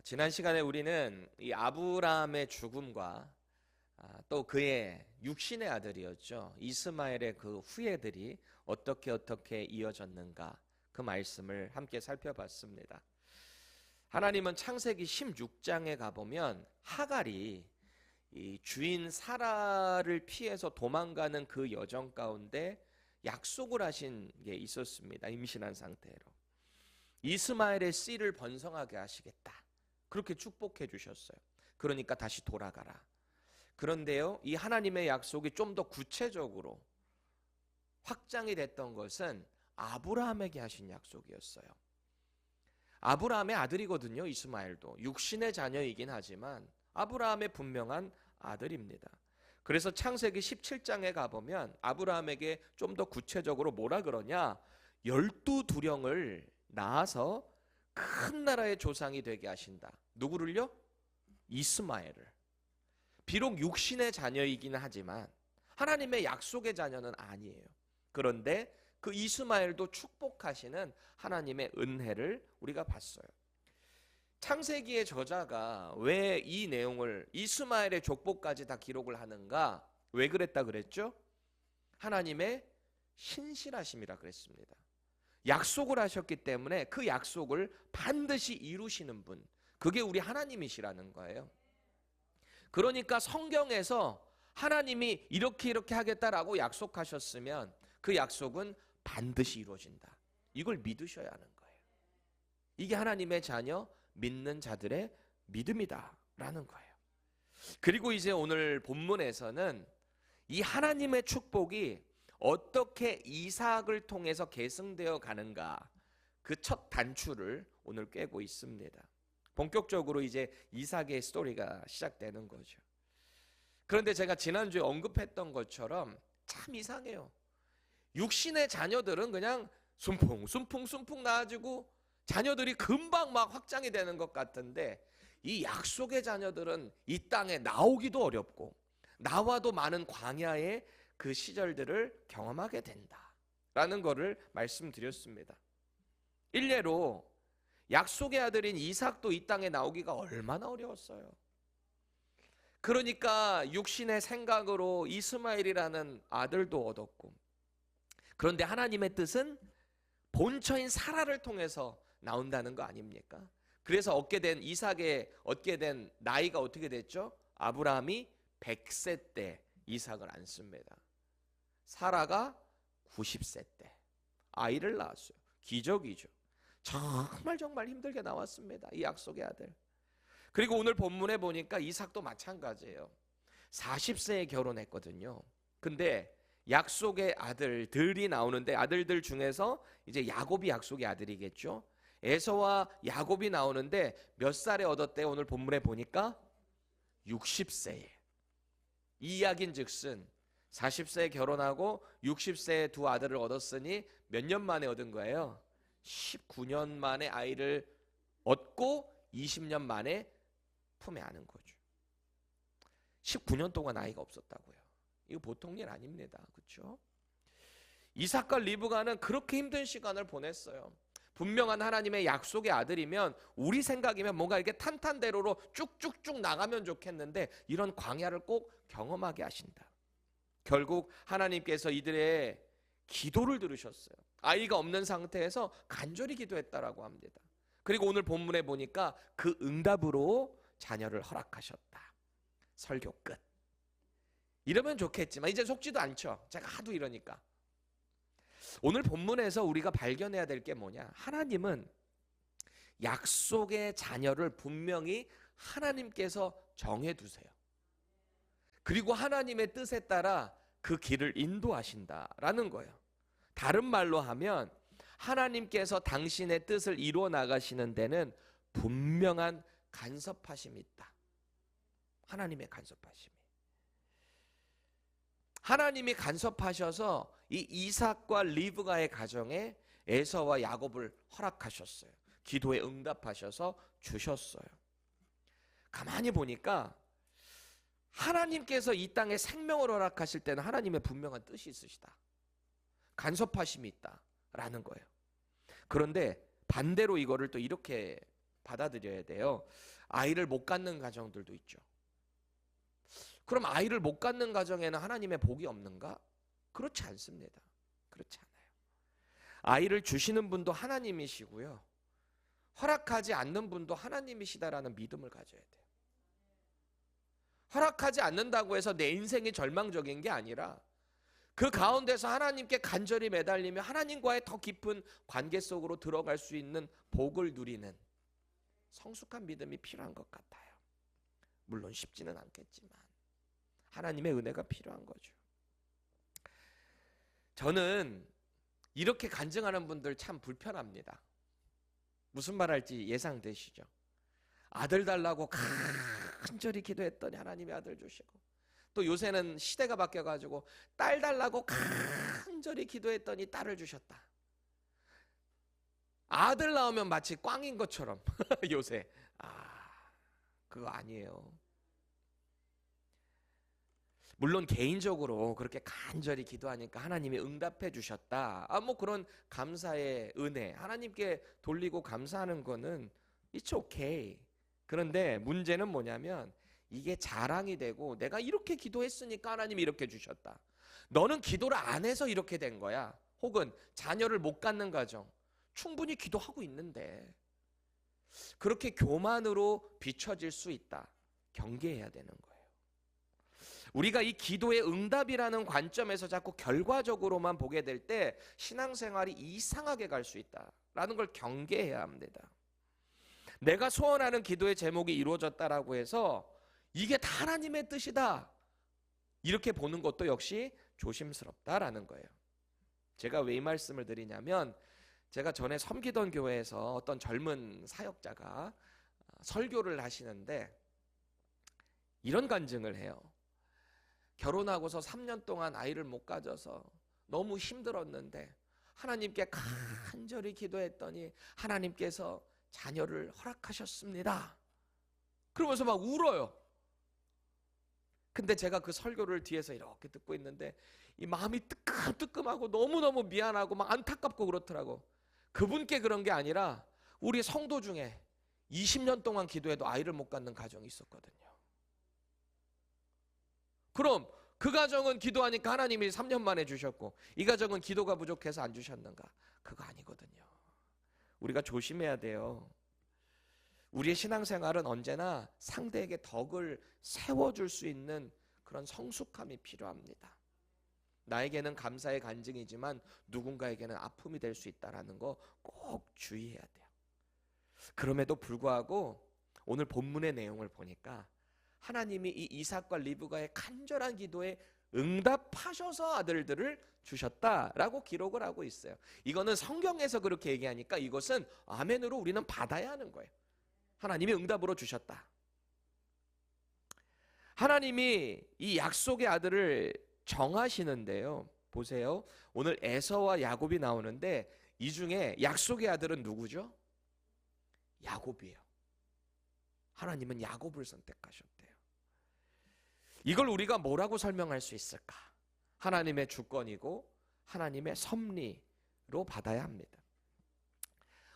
지난 시간에 우리는 이 아브라함의 죽음과 또 그의 육신의 아들이었죠. 이스마엘의 그 후예들이 어떻게 이어졌는가 그 말씀을 함께 살펴봤습니다. 하나님은 창세기 16장에 가보면 하갈이 이 주인 사라를 피해서 도망가는 그 여정 가운데 약속을 하신 게 있었습니다. 임신한 상태로 이스마엘의 씨를 번성하게 하시겠다, 그렇게 축복해 주셨어요. 그러니까 다시 돌아가라. 그런데요, 이 하나님의 약속이 좀 더 구체적으로 확장이 됐던 것은 아브라함에게 하신 약속이었어요. 아브라함의 아들이거든요. 이스마엘도 육신의 자녀이긴 하지만 아브라함의 분명한 아들입니다. 그래서 창세기 17장에 가보면 아브라함에게 좀 더 구체적으로 뭐라 그러냐, 12두령을 낳아서 큰 나라의 조상이 되게 하신다. 누구를요? 이스마엘을. 비록 육신의 자녀이긴 하지만 하나님의 약속의 자녀는 아니에요. 그런데 그 이스마엘도 축복하시는 하나님의 은혜를 우리가 봤어요. 창세기의 저자가 왜 이 내용을 이스마엘의 족보까지 다 기록을 하는가? 왜 그랬다 그랬죠? 하나님의 신실하심이라 그랬습니다. 약속을 하셨기 때문에 그 약속을 반드시 이루시는 분, 그게 우리 하나님이시라는 거예요. 그러니까 성경에서 하나님이 이렇게 하겠다라고 약속하셨으면 그 약속은 반드시 이루어진다. 이걸 믿으셔야 하는 거예요. 이게 하나님의 자녀 믿는 자들의 믿음이다라는 거예요. 그리고 이제 오늘 본문에서는 이 하나님의 축복이 어떻게 이삭을 통해서 계승되어 가는가, 그 첫 단추를 오늘 꿰고 있습니다. 본격적으로 이제 이삭의 스토리가 시작되는 거죠. 그런데 제가 지난주에 언급했던 것처럼 참 이상해요. 육신의 자녀들은 그냥 순풍 나아지고 자녀들이 금방 막 확장이 되는 것 같은데, 이 약속의 자녀들은 이 땅에 나오기도 어렵고 나와도 많은 광야의 그 시절들을 경험하게 된다라는 것을 말씀드렸습니다. 일례로 약속의 아들인 이삭도 이 땅에 나오기가 얼마나 어려웠어요. 그러니까 육신의 생각으로 이스마엘이라는 아들도 얻었고, 그런데 하나님의 뜻은 본처인 사라를 통해서 나온다는 거 아닙니까? 그래서 얻게 된 이삭의 얻게 된 나이가 어떻게 됐죠? 아브라함이 100세 때 이삭을 안습니다. 사라가 90세 때 아이를 낳았어요. 기적이죠. 정말 힘들게 나왔습니다. 이 약속의 아들. 그리고 오늘 본문에 보니까 이삭도 마찬가지예요. 40세에 결혼했거든요. 근데 약속의 아들들이 나오는데, 아들들 중에서 이제 야곱이 약속의 아들이겠죠. 에서와 야곱이 나오는데 몇 살에 얻었대요? 오늘 본문에 보니까 60세에. 이 이야기인 즉슨 40세에 결혼하고 60세에 두 아들을 얻었으니 몇 년 만에 얻은 거예요? 19년 만에 아이를 얻고 20년 만에 품에 안은 거죠. 19년 동안 아이가 없었다고요. 이거 보통 일 아닙니다. 그렇죠? 이삭과 리브가는 그렇게 힘든 시간을 보냈어요. 분명한 하나님의 약속의 아들이면 우리 생각이면 뭔가 이렇게 탄탄대로로 쭉쭉쭉 나가면 좋겠는데 이런 광야를 꼭 경험하게 하신다. 결국 하나님께서 이들의 기도를 들으셨어요. 아이가 없는 상태에서 간절히 기도했다라고 합니다. 그리고 오늘 본문에 보니까 그 응답으로 자녀를 허락하셨다. 설교 끝. 이러면 좋겠지만 이제 속지도 않죠. 제가 하도 이러니까. 오늘 본문에서 우리가 발견해야 될 게 뭐냐, 하나님은 약속의 자녀를 분명히 하나님께서 정해두세요. 그리고 하나님의 뜻에 따라 그 길을 인도하신다라는 거예요. 다른 말로 하면 하나님께서 당신의 뜻을 이루어 나가시는 데는 분명한 간섭하심이 있다. 하나님의 간섭하심이. 하나님이 간섭하셔서 이 이삭과 리브가의 가정에 에서와 야곱을 허락하셨어요. 기도에 응답하셔서 주셨어요. 가만히 보니까 하나님께서 이 땅에 생명을 허락하실 때는 하나님의 분명한 뜻이 있으시다. 간섭하심이 있다라는 거예요. 그런데 반대로 이거를 또 이렇게 받아들여야 돼요. 아이를 못 갖는 가정들도 있죠. 그럼 아이를 못 갖는 가정에는 하나님의 복이 없는가? 그렇지 않습니다. 그렇지 않아요. 아이를 주시는 분도 하나님이시고요, 허락하지 않는 분도 하나님이시다라는 믿음을 가져야 돼요. 허락하지 않는다고 해서 내 인생이 절망적인 게 아니라 그 가운데서 하나님께 간절히 매달리며 하나님과의 더 깊은 관계 속으로 들어갈 수 있는 복을 누리는 성숙한 믿음이 필요한 것 같아요. 물론 쉽지는 않겠지만 하나님의 은혜가 필요한 거죠. 저는 이렇게 간증하는 분들 참 불편합니다. 무슨 말 할지 예상되시죠? 아들 달라고 간절히 기도했더니 하나님이 아들 주시고, 또 요새는 시대가 바뀌어가지고 딸 달라고 간절히 기도했더니 딸을 주셨다. 아들 나오면 마치 꽝인 것처럼 요새. 그거 아니에요. 물론 개인적으로 그렇게 간절히 기도하니까 하나님이 응답해 주셨다, 뭐 그런 감사의 은혜 하나님께 돌리고 감사하는 거는 it's okay. 그런데 문제는 뭐냐면 이게 자랑이 되고 내가 이렇게 기도했으니까 하나님이 이렇게 주셨다, 너는 기도를 안 해서 이렇게 된 거야, 혹은 자녀를 못 갖는 가정 충분히 기도하고 있는데, 그렇게 교만으로 비춰질 수 있다. 경계해야 되는 거예요. 우리가 이 기도의 응답이라는 관점에서 자꾸 결과적으로만 보게 될 때 신앙생활이 이상하게 갈 수 있다라는 걸 경계해야 합니다. 내가 소원하는 기도의 제목이 이루어졌다라고 해서 이게 다 하나님의 뜻이다 이렇게 보는 것도 역시 조심스럽다라는 거예요. 제가 왜 이 말씀을 드리냐면, 제가 전에 섬기던 교회에서 어떤 젊은 사역자가 설교를 하시는데 이런 간증을 해요. 결혼하고서 3년 동안 아이를 못 가져서 너무 힘들었는데 하나님께 간절히 기도했더니 하나님께서 자녀를 허락하셨습니다. 그러면서 막 울어요. 근데 제가 그 설교를 뒤에서 이렇게 듣고 있는데 이 마음이 뜨끔뜨끔하고 너무너무 미안하고 막 안타깝고 그렇더라고. 그분께 그런 게 아니라 우리 성도 중에 20년 동안 기도해도 아이를 못 갖는 가정이 있었거든요. 그럼 그 가정은 기도하니까 하나님이 3년 만에 주셨고, 이 가정은 기도가 부족해서 안 주셨는가? 그거 아니거든요. 우리가 조심해야 돼요. 우리의 신앙생활은 언제나 상대에게 덕을 세워줄 수 있는 그런 성숙함이 필요합니다. 나에게는 감사의 간증이지만 누군가에게는 아픔이 될 수 있다는 거 꼭 주의해야 돼요. 그럼에도 불구하고 오늘 본문의 내용을 보니까 하나님이 이 이삭과 리브가의 간절한 기도에 응답하셔서 아들들을 주셨다라고 기록을 하고 있어요. 이거는 성경에서 그렇게 얘기하니까 이것은 아멘으로 우리는 받아야 하는 거예요. 하나님이 응답으로 주셨다. 하나님이 이 약속의 아들을 정하시는데요. 보세요. 오늘 에서와 야곱이 나오는데 이 중에 약속의 아들은 누구죠? 야곱이에요. 하나님은 야곱을 선택하셨대요. 이걸 우리가 뭐라고 설명할 수 있을까? 하나님의 주권이고 하나님의 섭리로 받아야 합니다.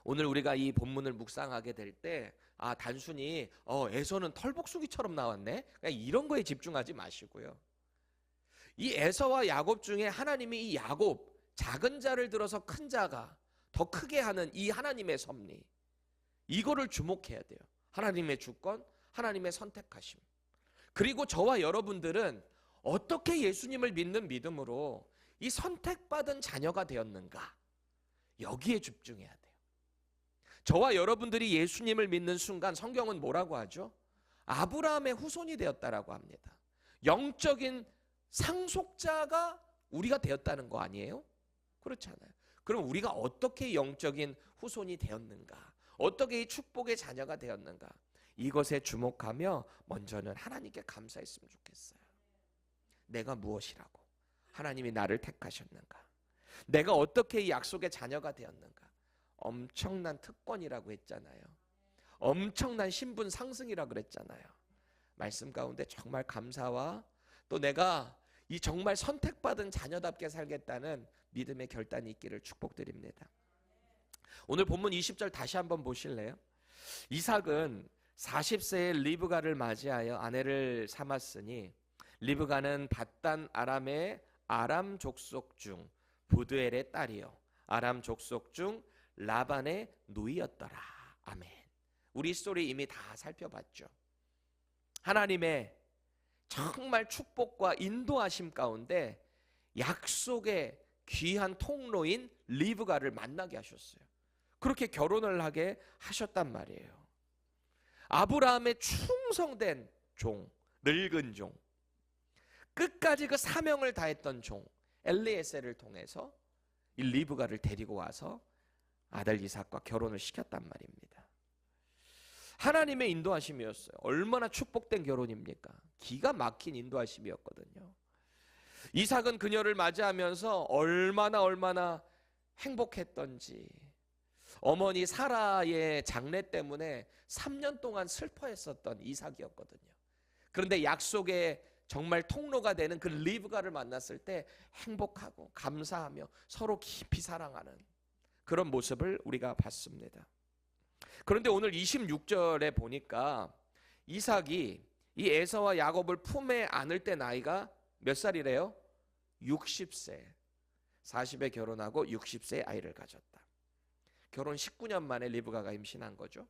오늘 우리가 이 본문을 묵상하게 될 때 단순히 에서는 털복숭이처럼 나왔네, 그냥 이런 거에 집중하지 마시고요. 이 에서와 야곱 중에 하나님이 이 야곱, 작은 자를 들어서 큰 자가 더 크게 하는 이 하나님의 섭리, 이거를 주목해야 돼요. 하나님의 주권, 하나님의 선택하심. 그리고 저와 여러분들은 어떻게 예수님을 믿는 믿음으로 이 선택받은 자녀가 되었는가, 여기에 집중해야 돼요. 저와 여러분들이 예수님을 믿는 순간 성경은 뭐라고 하죠? 아브라함의 후손이 되었다라고 합니다. 영적인 상속자가 우리가 되었다는 거 아니에요? 그렇지 않아요. 그럼 우리가 어떻게 영적인 후손이 되었는가, 어떻게 이 축복의 자녀가 되었는가, 이것에 주목하며 먼저는 하나님께 감사했으면 좋겠어요. 내가 무엇이라고 하나님이 나를 택하셨는가, 내가 어떻게 이 약속의 자녀가 되었는가. 엄청난 특권이라고 했잖아요. 엄청난 신분 상승이라고 그랬잖아요. 말씀 가운데 정말 감사와 또 내가 이 정말 선택받은 자녀답게 살겠다는 믿음의 결단이 있기를 축복드립니다. 오늘 본문 20절 다시 한번 보실래요? 이삭은 40세의 리브가를 맞이하여 아내를 삼았으니 리브가는 밧단 아람의 아람 족속 중 부두엘의 딸이요 아람 족속 중 라반의 누이였더라. 아멘. 우리 스토리 이미 다 살펴봤죠. 하나님의 정말 축복과 인도하심 가운데 약속의 귀한 통로인 리브가를 만나게 하셨어요. 그렇게 결혼을 하게 하셨단 말이에요. 아브라함의 충성된 종, 늙은 종, 끝까지 그 사명을 다했던 종 엘리에셀을 통해서 이 리브가를 데리고 와서 아들 이삭과 결혼을 시켰단 말입니다. 하나님의 인도하심이었어요. 얼마나 축복된 결혼입니까? 기가 막힌 인도하심이었거든요. 이삭은 그녀를 맞이하면서 얼마나 행복했던지, 어머니 사라의 장례 때문에 3년 동안 슬퍼했었던 이삭이었거든요. 그런데 약속의 정말 통로가 되는 그 리브가를 만났을 때 행복하고 감사하며 서로 깊이 사랑하는 그런 모습을 우리가 봤습니다. 그런데 오늘 26절에 보니까 이삭이 이 에서와 야곱을 품에 안을 때 나이가 몇 살이래요? 60세. 40에 결혼하고 60세에 아이를 가졌다. 결혼 19년 만에 리브가가 임신한 거죠.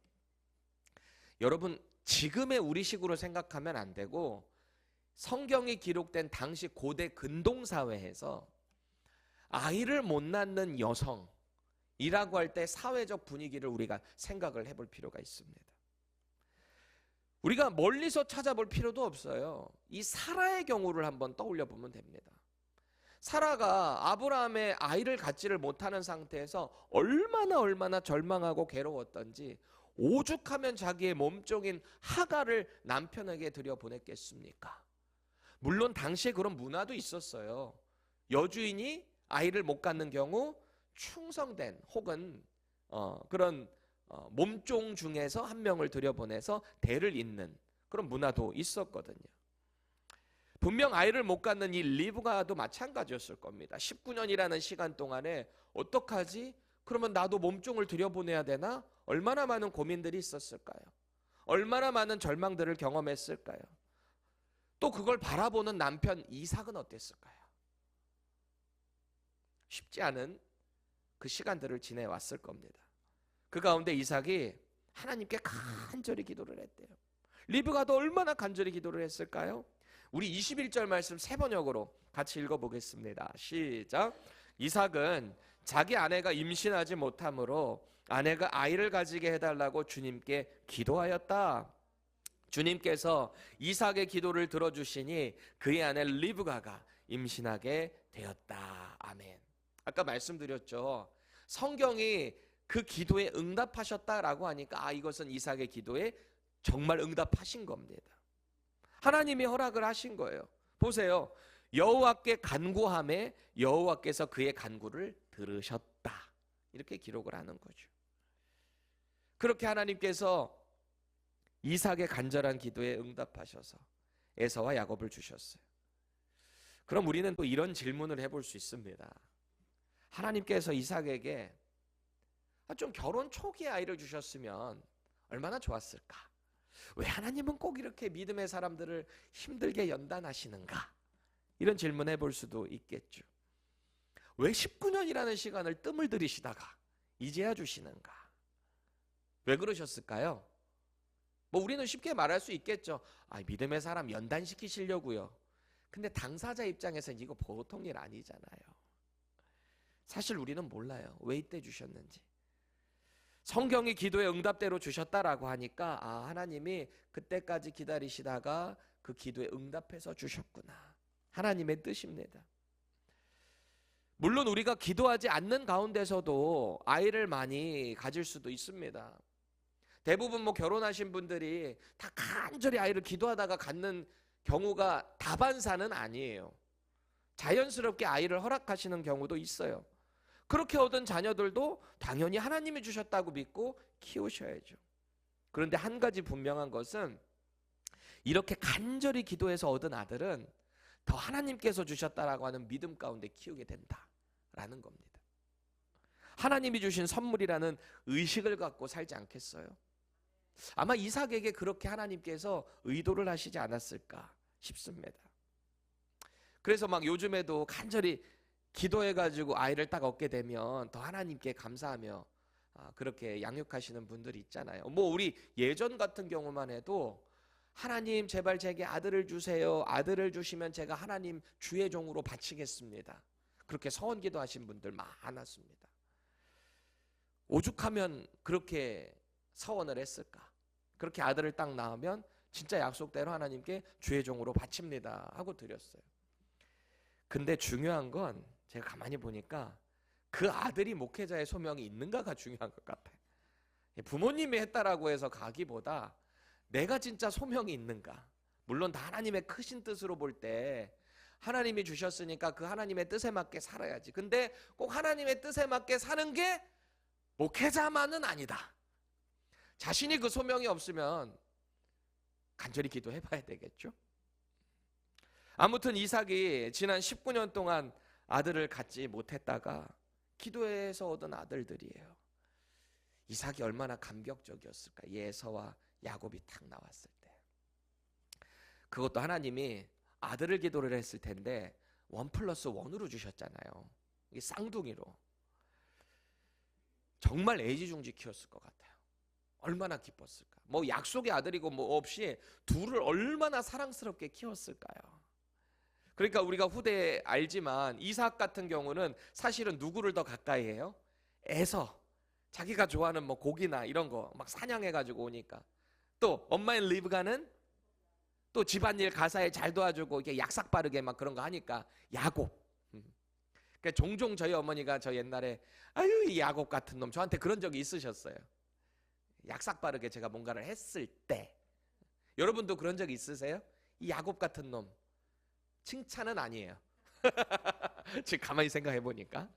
여러분, 지금의 우리식으로 생각하면 안 되고 성경이 기록된 당시 고대 근동사회에서 아이를 못 낳는 여성이라고 할 때 사회적 분위기를 우리가 생각을 해볼 필요가 있습니다. 우리가 멀리서 찾아볼 필요도 없어요. 이 사라의 경우를 한번 떠올려 보면 됩니다. 사라가 아브라함의 아이를 갖지를 못하는 상태에서 얼마나 절망하고 괴로웠던지 오죽하면 자기의 몸종인 하갈을 남편에게 들여보냈겠습니까? 물론 당시에 그런 문화도 있었어요. 여주인이 아이를 못 갖는 경우 충성된 혹은 그런 몸종 중에서 한 명을 들여보내서 대를 잇는 그런 문화도 있었거든요. 분명 아이를 못 갖는 이 리브가도 마찬가지였을 겁니다. 19년이라는 시간 동안에 어떡하지? 그러면 나도 몸종을 들여보내야 되나? 얼마나 많은 고민들이 있었을까요? 얼마나 많은 절망들을 경험했을까요? 또 그걸 바라보는 남편 이삭은 어땠을까요? 쉽지 않은 그 시간들을 지내왔을 겁니다. 그 가운데 이삭이 하나님께 간절히 기도를 했대요. 리브가도 얼마나 간절히 기도를 했을까요? 우리 21절 말씀 세 번역으로 같이 읽어보겠습니다. 시작. 이삭은 자기 아내가 임신하지 못하므로 아내가 아이를 가지게 해달라고 주님께 기도하였다. 주님께서 이삭의 기도를 들어주시니 그의 아내 리브가가 임신하게 되었다. 아멘. 아까 말씀드렸죠. 성경이 그 기도에 응답하셨다라고 하니까 이것은 이삭의 기도에 정말 응답하신 겁니다. 하나님이 허락을 하신 거예요. 보세요. 여호와께 간구함에 여호와께서 그의 간구를 들으셨다. 이렇게 기록을 하는 거죠. 그렇게 하나님께서 이삭의 간절한 기도에 응답하셔서 에서와 야곱을 주셨어요. 그럼 우리는 또 이런 질문을 해볼 수 있습니다. 하나님께서 이삭에게 좀 결혼 초기에 아이를 주셨으면 얼마나 좋았을까? 왜 하나님은 꼭 이렇게 믿음의 사람들을 힘들게 연단하시는가? 이런 질문 해볼 수도 있겠죠. 왜 19년이라는 시간을 뜸을 들이시다가 이제야 주시는가? 왜 그러셨을까요? 우리는 쉽게 말할 수 있겠죠. 믿음의 사람 연단시키시려고요. 근데 당사자 입장에서는 이거 보통 일 아니잖아요. 사실 우리는 몰라요. 왜 이때 주셨는지. 성경이 기도의 응답대로 주셨다라고 하니까 하나님이 그때까지 기다리시다가 그 기도에 응답해서 주셨구나. 하나님의 뜻입니다. 물론 우리가 기도하지 않는 가운데서도 아이를 많이 가질 수도 있습니다. 대부분 결혼하신 분들이 다 간절히 아이를 기도하다가 갖는 경우가 다반사는 아니에요. 자연스럽게 아이를 허락하시는 경우도 있어요. 그렇게 얻은 자녀들도 당연히 하나님이 주셨다고 믿고 키우셔야죠. 그런데 한 가지 분명한 것은 이렇게 간절히 기도해서 얻은 아들은 더 하나님께서 주셨다라고 하는 믿음 가운데 키우게 된다라는 겁니다. 하나님이 주신 선물이라는 의식을 갖고 살지 않겠어요? 아마 이삭에게 그렇게 하나님께서 의도를 하시지 않았을까 싶습니다. 그래서 막 요즘에도 간절히 기도해가지고 아이를 딱 얻게 되면 더 하나님께 감사하며 그렇게 양육하시는 분들이 있잖아요. 뭐 우리 예전 같은 경우만 해도 하나님 제발 제게 아들을 주세요. 아들을 주시면 제가 하나님 주의 종으로 바치겠습니다. 그렇게 서원 기도하신 분들 많았습니다. 오죽하면 그렇게 서원을 했을까? 그렇게 아들을 딱 낳으면 진짜 약속대로 하나님께 주의 종으로 바칩니다 하고 드렸어요. 근데 중요한 건 제가 가만히 보니까 그 아들이 목회자의 소명이 있는가가 중요한 것 같아요. 부모님이 했다라고 해서 가기보다 내가 진짜 소명이 있는가. 물론 다 하나님의 크신 뜻으로 볼 때 하나님이 주셨으니까 그 하나님의 뜻에 맞게 살아야지. 근데 꼭 하나님의 뜻에 맞게 사는 게 목회자만은 아니다. 자신이 그 소명이 없으면 간절히 기도해 봐야 되겠죠. 아무튼 이삭이 지난 19년 동안 아들을 갖지 못했다가 기도해서 얻은 아들들이에요. 이삭이 얼마나 감격적이었을까. 예서와 야곱이 탁 나왔을 때. 그것도 하나님이 아들을 기도를 했을 텐데 1+1으로 주셨잖아요. 이게 쌍둥이로. 정말 애지중지 키웠을 것 같아요. 얼마나 기뻤을까. 뭐 약속의 아들이고 뭐 없이 둘을 얼마나 사랑스럽게 키웠을까요. 그러니까 우리가 후대에 알지만 이삭 같은 경우는 사실은 누구를 더 가까이 해요? 에서. 자기가 좋아하는 뭐 고기나 이런 거 막 사냥해가지고 오니까. 또 엄마인 리브가는 또 집안일 가사에 잘 도와주고 이렇게 약삭 빠르게 막 그런 거 하니까 야곱. 그러니까 종종 저희 어머니가 저 옛날에 아유 이 야곱 같은 놈 저한테 그런 적이 있으셨어요. 약삭 빠르게 제가 뭔가를 했을 때. 여러분도 그런 적 있으세요? 이 야곱 같은 놈. 칭찬은 아니에요. 지금 가만히 생각해 보니까.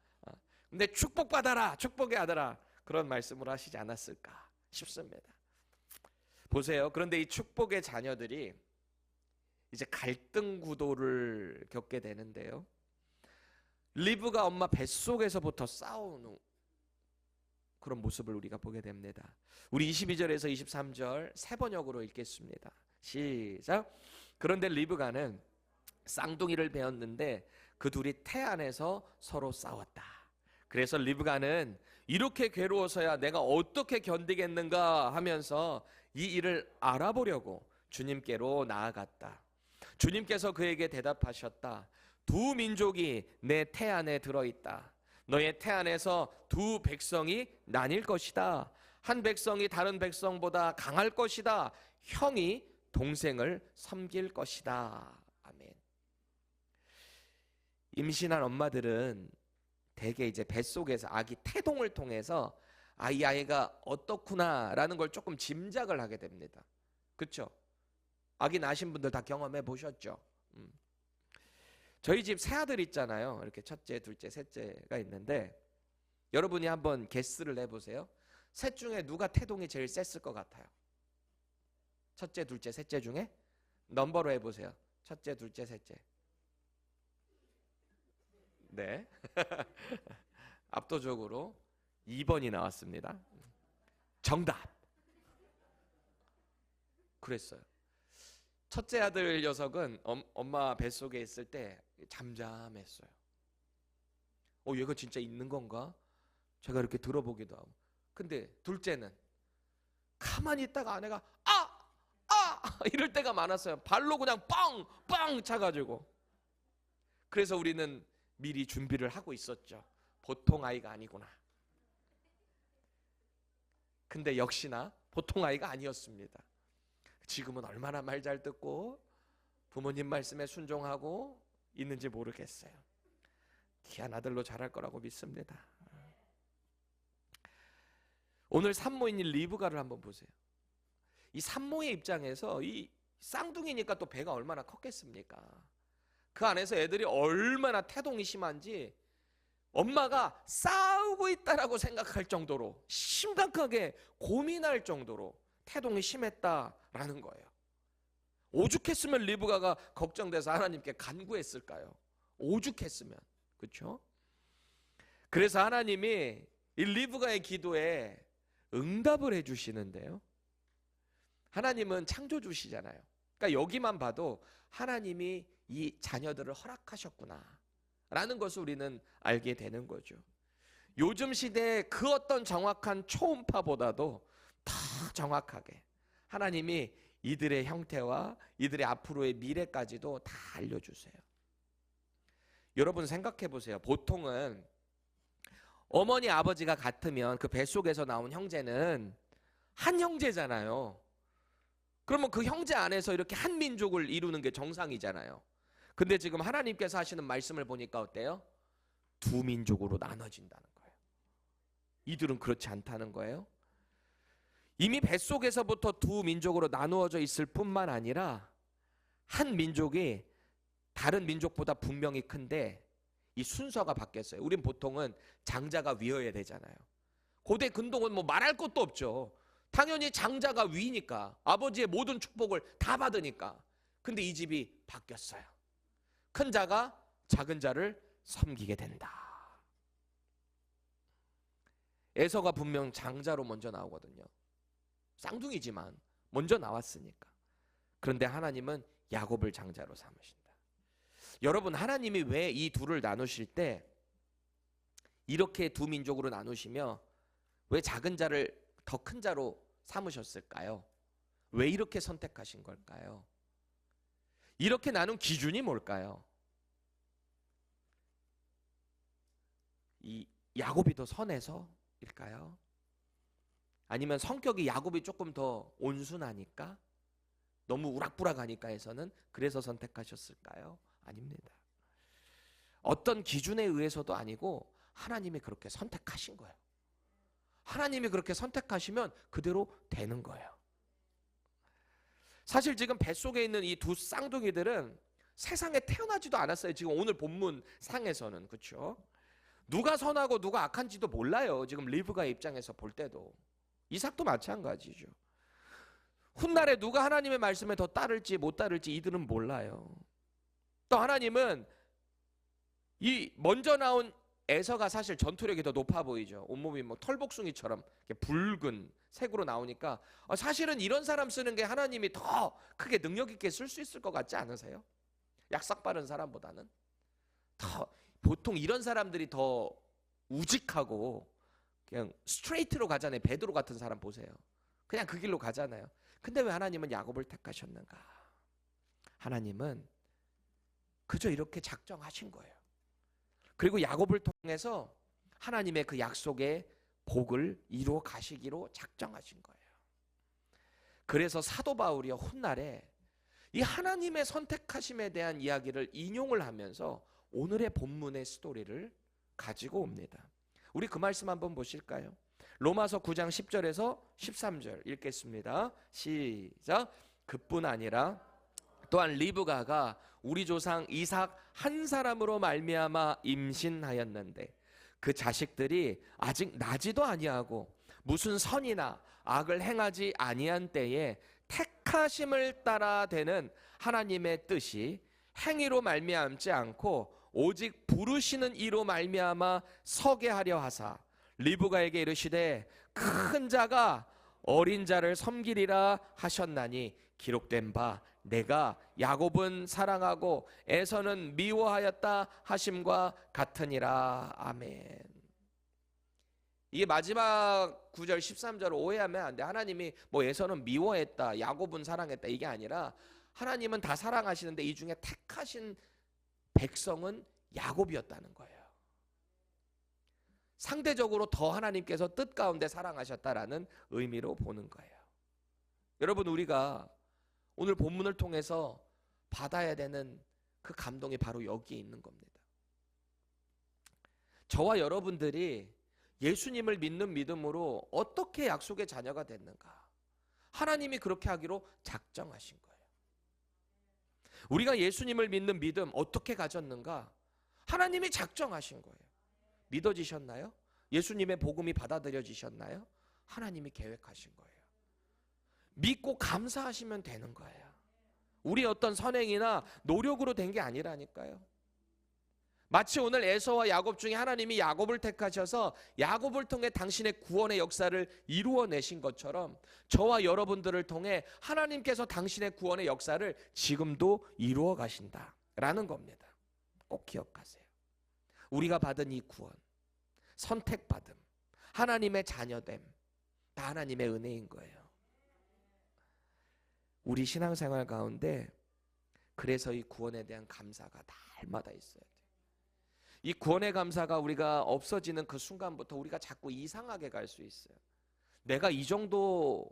근데 축복받아라, 축복의 아들아, 그런 말씀을 하시지 않았을까 싶습니다. 보세요. 그런데 이 축복의 자녀들이 이제 갈등 구도를 겪게 되는데요. 리브가 엄마 뱃속에서부터 싸우는 그런 모습을 우리가 보게 됩니다. 우리 22절에서 23절 세 번역으로 읽겠습니다. 시작. 그런데 리브가는 쌍둥이를 베었는데 그 둘이 태 안에서 서로 싸웠다. 그래서 리브가는 이렇게 괴로워서야 내가 어떻게 견디겠는가 하면서 이 일을 알아보려고 주님께로 나아갔다. 주님께서 그에게 대답하셨다. 두 민족이 내 태 안에 들어있다. 너의 태 안에서 두 백성이 나뉠 것이다. 한 백성이 다른 백성보다 강할 것이다. 형이 동생을 섬길 것이다. 아멘. 임신한 엄마들은 대개 이제 뱃속에서 아기 태동을 통해서 이 아이가 어떻구나라는 걸 조금 짐작을 하게 됩니다. 그렇죠? 아기 낳으신 분들 다 경험해 보셨죠? 저희 집 새 아들 있잖아요. 이렇게 첫째, 둘째, 셋째가 있는데 여러분이 한번 게스를 해보세요. 셋 중에 누가 태동이 제일 셌을 것 같아요? 첫째, 둘째, 셋째 중에 넘버로 해보세요. 첫째, 둘째, 셋째. 네. 압도적으로 2번이 나왔습니다. 정답. 그랬어요. 첫째 아들 녀석은 엄마 뱃속에 있을 때 잠잠했어요. 얘가 진짜 있는 건가? 제가 이렇게 들어보기도 하고. 근데 둘째는 가만히 있다가 아내가 이럴 때가 많았어요. 발로 그냥 빵 차가지고. 그래서 우리는 미리 준비를 하고 있었죠. 보통 아이가 아니구나. 근데 역시나 보통 아이가 아니었습니다. 지금은 얼마나 말 잘 듣고 부모님 말씀에 순종하고 있는지 모르겠어요. 귀한 아들로 자랄 거라고 믿습니다. 오늘 산모인 리브가를 한번 보세요. 이 산모의 입장에서 이 쌍둥이니까 또 배가 얼마나 컸겠습니까? 그 안에서 애들이 얼마나 태동이 심한지 엄마가 싸우고 있다라고 생각할 정도로 심각하게 고민할 정도로 태동이 심했다라는 거예요. 오죽했으면 리브가가 걱정돼서 하나님께 간구했을까요? 오죽했으면. 그렇죠? 그래서 하나님이 이 리브가의 기도에 응답을 해주시는데요. 하나님은 창조주시잖아요. 그러니까 여기만 봐도 하나님이 이 자녀들을 허락하셨구나 라는 것을 우리는 알게 되는 거죠. 요즘 시대의 그 어떤 정확한 초음파보다도 더 정확하게 하나님이 이들의 형태와 이들의 앞으로의 미래까지도 다 알려주세요. 여러분 생각해 보세요. 보통은 어머니 아버지가 같으면 그 뱃속에서 나온 형제는 한 형제잖아요. 그러면 그 형제 안에서 이렇게 한 민족을 이루는 게 정상이잖아요. 근데 지금 하나님께서 하시는 말씀을 보니까 어때요? 두 민족으로 나눠진다는 거예요. 이들은 그렇지 않다는 거예요. 이미 뱃속에서부터 두 민족으로 나누어져 있을 뿐만 아니라 한 민족이 다른 민족보다 분명히 큰데 이 순서가 바뀌었어요. 우린 보통은 장자가 위여야 되잖아요. 고대 근동은 뭐 말할 것도 없죠. 당연히 장자가 위니까 아버지의 모든 축복을 다 받으니까. 근데 이 집이 바뀌었어요. 큰 자가 작은 자를 섬기게 된다. 에서가 분명 장자로 먼저 나오거든요. 쌍둥이지만 먼저 나왔으니까. 그런데 하나님은 야곱을 장자로 삼으신다. 여러분, 하나님이 왜 이 둘을 나누실 때 이렇게 두 민족으로 나누시며 왜 작은 자를 더 큰 자로 삼으셨을까요? 왜 이렇게 선택하신 걸까요? 이렇게 나눈 기준이 뭘까요? 이 야곱이 더 선해서일까요? 아니면 성격이 야곱이 조금 더 온순하니까? 너무 우락부락하니까 해서는 그래서 선택하셨을까요? 아닙니다. 어떤 기준에 의해서도 아니고 하나님이 그렇게 선택하신 거예요. 하나님이 그렇게 선택하시면 그대로 되는 거예요. 사실 지금 뱃속에 있는 이 두 쌍둥이들은 세상에 태어나지도 않았어요. 지금 오늘 본문 상에서는. 그렇죠? 누가 선하고 누가 악한지도 몰라요. 지금 리브가의 입장에서 볼 때도. 이삭도 마찬가지죠. 훗날에 누가 하나님의 말씀에 더 따를지 못 따를지 이들은 몰라요. 또 하나님은 이 먼저 나온 에서가 사실 전투력이 더 높아 보이죠. 온몸이 뭐 털복숭이처럼 붉은 색으로 나오니까 사실은 이런 사람 쓰는 게 하나님이 더 크게 능력 있게 쓸 수 있을 것 같지 않으세요? 약삭 빠른 사람보다는 더 보통 이런 사람들이 더 우직하고 그냥 스트레이트로 가잖아요. 베드로 같은 사람 보세요. 그냥 그 길로 가잖아요. 근데 왜 하나님은 야곱을 택하셨는가? 하나님은 그저 이렇게 작정하신 거예요. 그리고 야곱을 통해서 하나님의 그 약속의 복을 이루어 가시기로 작정하신 거예요. 그래서 사도 바울이 훗날에 이 하나님의 선택하심에 대한 이야기를 인용을 하면서 오늘의 본문의 스토리를 가지고 옵니다. 우리 그 말씀 한번 보실까요? 로마서 9장 10절에서 13절 읽겠습니다. 시작. 그뿐 아니라 또한 리브가가 우리 조상 이삭 한 사람으로 말미암아 임신하였는데 그 자식들이 아직 나지도 아니하고 무슨 선이나 악을 행하지 아니한 때에 택하심을 따라 되는 하나님의 뜻이 행위로 말미암지 않고 오직 부르시는 이로 말미암아 서게 하려 하사 리브가에게 이르시되 큰 자가 어린 자를 섬기리라 하셨나니 기록된 바 내가 야곱은 사랑하고 에서는 미워하였다 하심과 같으니라. 아멘. 이게 마지막 9절 13절을 오해하면 안 돼. 하나님이 뭐 에서는 미워했다 야곱은 사랑했다 이게 아니라 하나님은 다 사랑하시는데 이 중에 택하신 백성은 야곱이었다는 거예요. 상대적으로 더 하나님께서 뜻 가운데 사랑하셨다라는 의미로 보는 거예요. 여러분, 우리가 오늘 본문을 통해서 받아야 되는 그 감동이 바로 여기에 있는 겁니다. 저와 여러분들이 예수님을 믿는 믿음으로 어떻게 약속의 자녀가 됐는가? 하나님이 그렇게 하기로 작정하신 거예요. 우리가 예수님을 믿는 믿음 어떻게 가졌는가? 하나님이 작정하신 거예요. 믿어지셨나요? 예수님의 복음이 받아들여지셨나요? 하나님이 계획하신 거예요. 믿고 감사하시면 되는 거예요. 우리 어떤 선행이나 노력으로 된 게 아니라니까요. 마치 오늘 에서와 야곱 중에 하나님이 야곱을 택하셔서 야곱을 통해 당신의 구원의 역사를 이루어내신 것처럼 저와 여러분들을 통해 하나님께서 당신의 구원의 역사를 지금도 이루어 가신다라는 겁니다. 꼭 기억하세요. 우리가 받은 이 구원, 선택받음, 하나님의 자녀됨, 다 하나님의 은혜인 거예요. 우리 신앙생활 가운데 그래서 이 구원에 대한 감사가 날마다 있어야 돼요. 이 구원의 감사가 우리가 없어지는 그 순간부터 우리가 자꾸 이상하게 갈 수 있어요. 내가 이 정도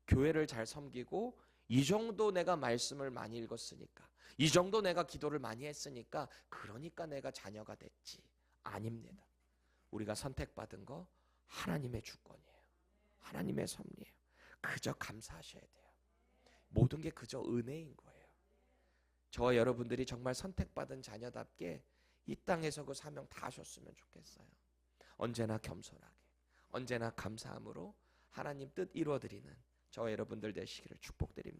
교회를 잘 섬기고 이 정도 내가 말씀을 많이 읽었으니까, 이 정도 내가 기도를 많이 했으니까 그러니까 내가 자녀가 됐지. 아닙니다. 우리가 선택받은 거 하나님의 주권이에요. 하나님의 섭리예요. 그저 감사하셔야 돼요. 모든 게 그저 은혜인 거예요. 저와 여러분들이 정말 선택받은 자녀답게 이 땅에서 그 사명 다 하셨으면 좋겠어요. 언제나 겸손하게, 언제나 감사함으로 하나님 뜻 이루어드리는 저와 여러분들 되시기를 축복드립니다.